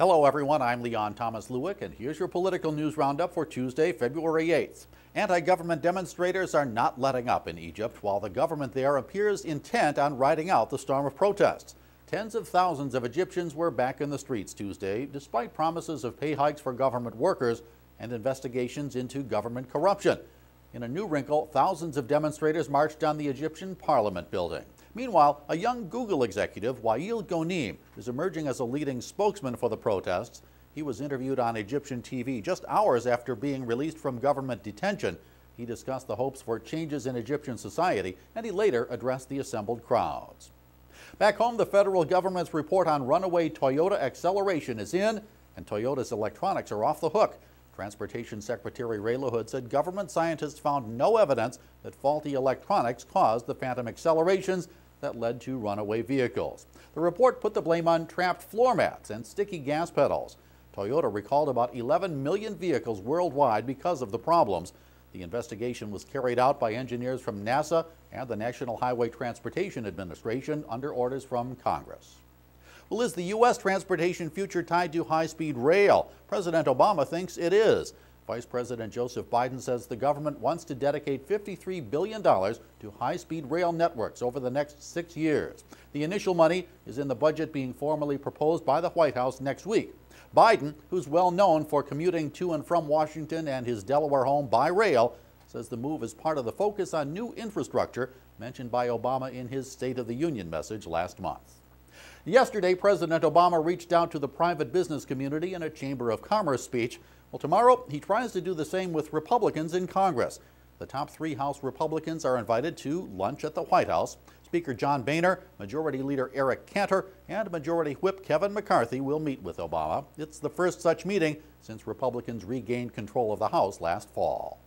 Hello everyone, I'm Leon Thomas Lewick, and here's your political news roundup for Tuesday, February 8th. Anti-government demonstrators are not letting up in Egypt, while the government there appears intent on riding out the storm of protests. Tens of thousands of Egyptians were back in the streets Tuesday, despite promises of pay hikes for government workers and investigations into government corruption. In a new wrinkle, thousands of demonstrators marched on the Egyptian parliament building. Meanwhile, a young Google executive, Wael Ghonim, is emerging as a leading spokesman for the protests. He was interviewed on Egyptian TV just hours after being released from government detention. He discussed the hopes for changes in Egyptian society, and he later addressed the assembled crowds. Back home, the federal government's report on runaway Toyota acceleration is in, and Toyota's electronics are off the hook. Transportation Secretary Ray LaHood said government scientists found no evidence that faulty electronics caused the phantom accelerations that led to runaway vehicles. The report put the blame on trapped floor mats and sticky gas pedals. Toyota recalled about 11 million vehicles worldwide because of the problems. The investigation was carried out by engineers from NASA and the National Highway Transportation Administration under orders from Congress. Well, is the U.S. transportation future tied to high-speed rail? President Obama thinks it is. Vice President Joseph Biden says the government wants to dedicate $53 billion to high-speed rail networks over the next 6 years. The initial money is in the budget being formally proposed by the White House next week. Biden, who's well known for commuting to and from Washington and his Delaware home by rail, says the move is part of the focus on new infrastructure mentioned by Obama in his State of the Union message last month. Yesterday, President Obama reached out to the private business community in a Chamber of Commerce speech. Well, tomorrow, he tries to do the same with Republicans in Congress. The top 3 House Republicans are invited to lunch at the White House. Speaker John Boehner, Majority Leader Eric Cantor, and Majority Whip Kevin McCarthy will meet with Obama. It's the first such meeting since Republicans regained control of the House last fall.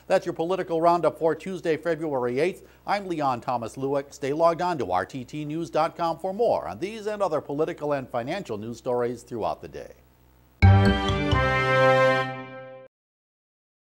That's your political roundup for Tuesday, February 8th. I'm Leon Thomas Lewick. Stay logged on to rttnews.com for more on these and other political and financial news stories throughout the day.